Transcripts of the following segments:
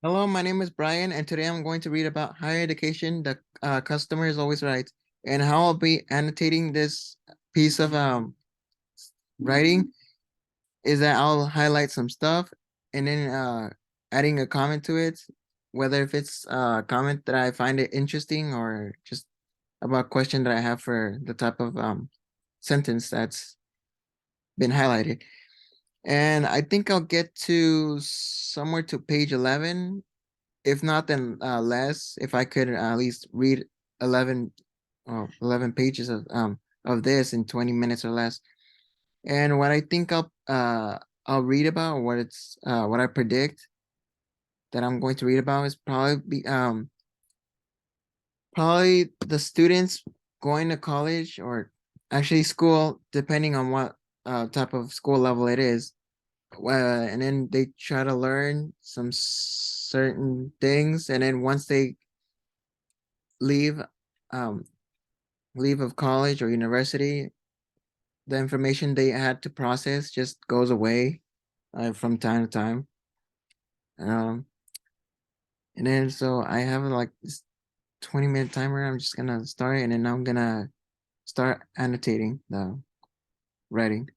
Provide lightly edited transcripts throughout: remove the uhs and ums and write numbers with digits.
Hello, my name is Brian, and today I'm going to read about higher education. The customer is always right, and how I'll be annotating this piece of writing is that I'll highlight some stuff and then adding a comment to it, whether if it's a comment that I find it interesting or just about a question that I have for the type of sentence that's been highlighted. And I think I'll get to somewhere to page 11. If not, then less. If I could at least read 11, 11 pages of this in 20 minutes or less. And what I think I'll read about, what I predict that I'm going to read about is probably the students going to college or actually school, depending on what type of school level it is. And then they try to learn some certain things, and then once they leave um leave of college or university, the information they had to process just goes away from time to time. Um, and then so I have like this 20-minute timer. I'm just gonna start, and then I'm gonna start annotating the writing.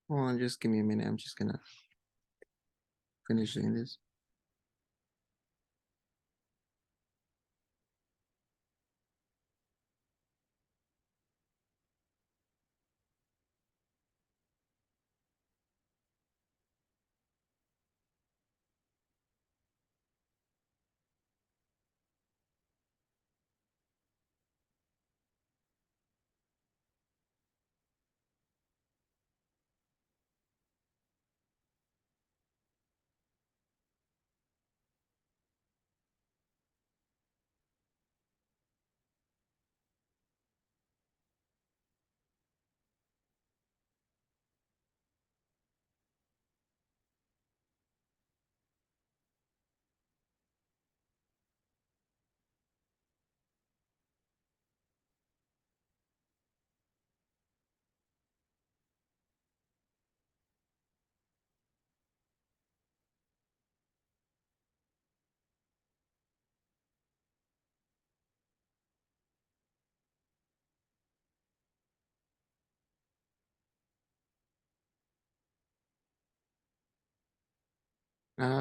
Hold on, just give me a minute. I'm just gonna finish doing this.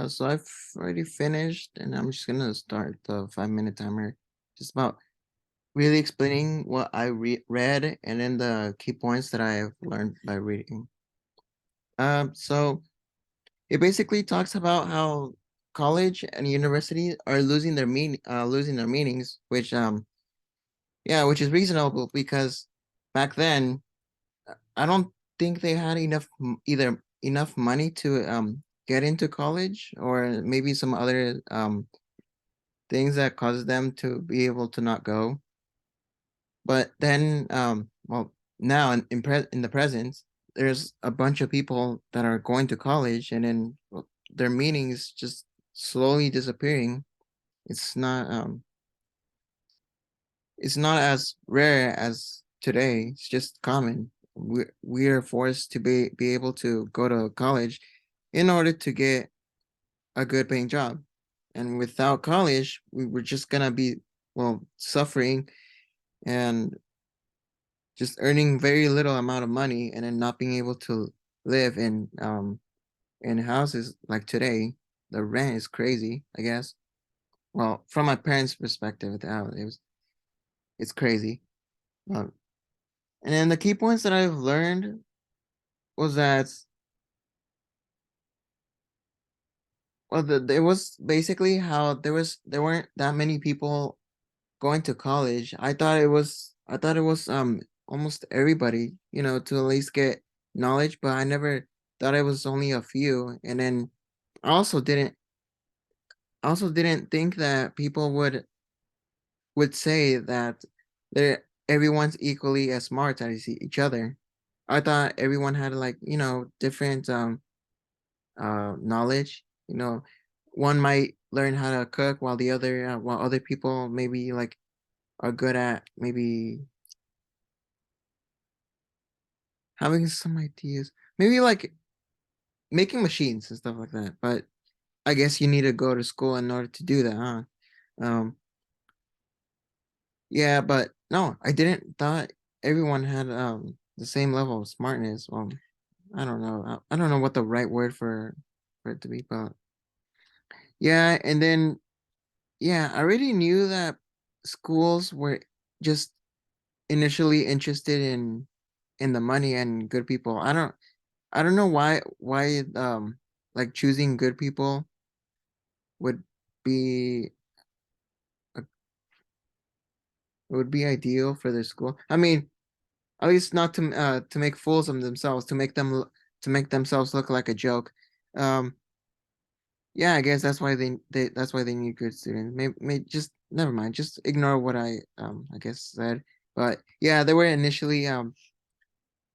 So I've already finished, and I'm just gonna start the 5 minute timer. Just about really explaining what I read and then the key points that I have learned by reading. So it basically talks about how college and university are losing their meanings, which yeah, which is reasonable because back then I don't think they had either enough money to get into college or maybe some other things that caused them to be able to not go. But then well, now in the present, there's a bunch of people that are going to college and then well, their meanings just slowly disappearing. It's not it's not as rare as today. It's just common. We are forced to be able to go to college in order to get a good paying job. And without college, we were just gonna be well suffering and just earning very little amount of money and then not being able to live in houses like today. The rent is crazy, I guess. Well, from my parents' perspective, it's crazy. Um, and then the key points that I've learned was that well, it was basically how there weren't that many people going to college. I thought it was almost everybody, you know, to at least get knowledge, but I never thought it was only a few. And then I also didn't think that people would say that they're everyone's equally as smart as each other. I thought everyone had like, you know, different knowledge. You know, one might learn how to cook while other people maybe like are good at maybe having some ideas. Maybe like making machines and stuff like that. But I guess you need to go to school in order to do that, huh? Um, yeah, but no, I didn't thought everyone had the same level of smartness. I don't know. I don't know what the right word for it to be, but yeah, and then yeah, I already knew that schools were just initially interested in the money and good people. I don't know why like choosing good people would be a, would be ideal for their school. I mean, at least not to make fools of themselves, to make themselves look like a joke. Um, yeah, I guess that's why they need good students. May just never mind. Just ignore what I guess said. But yeah, they were initially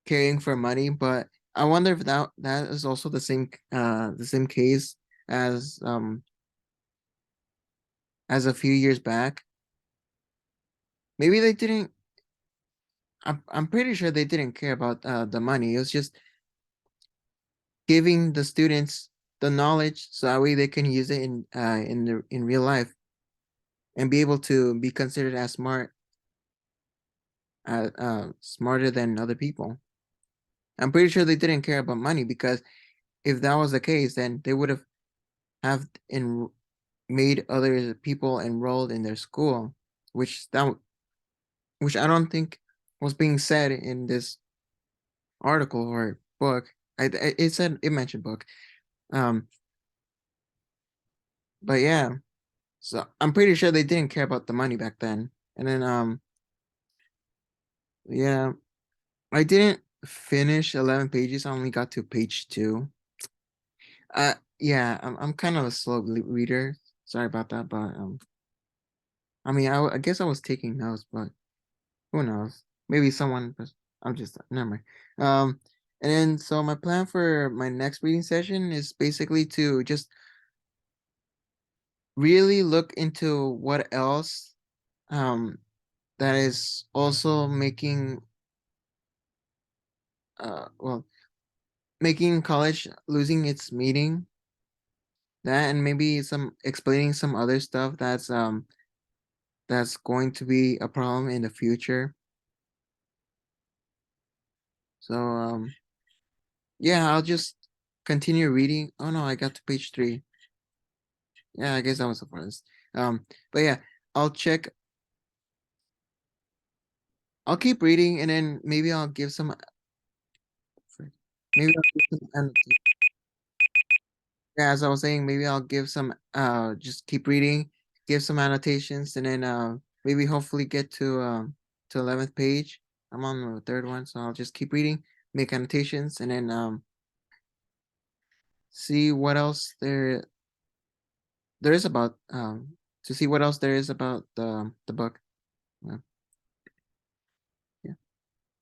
caring for money, but I wonder if that is also the same case as as a few years back. Maybe they didn't. I'm pretty sure they didn't care about the money. It was just giving the students the knowledge so that way they can use it in real life and be able to be considered as smarter than other people. I'm pretty sure they didn't care about money, because if that was the case, then they would have in made other people enrolled in their school, which which I don't think was being said in this article or book. It mentioned book. Um, but yeah, so I'm pretty sure they didn't care about the money back then. And then yeah, I didn't finish 11 pages. I only got to page 2. Yeah, I'm kind of a slow reader. Sorry about that, but I mean, I guess I was taking notes, but who knows? Maybe someone, but I'm just never mind. And then so my plan for my next reading session is basically to just really look into what else that is also making well, making college losing its meaning. That, and maybe some explaining some other stuff that's going to be a problem in the future. So yeah, I'll just continue reading. Oh no, I got to page 3. Yeah, I guess that was the farthest. But yeah, I'll check. I'll keep reading, and then maybe I'll give some. Maybe I'll give some. Yeah, as I was saying, maybe I'll give some. Just keep reading, give some annotations, and then maybe hopefully get to 11th page. I'm on the third one, so I'll just keep reading, make annotations, and then see what else there is about to see what else there is about the book.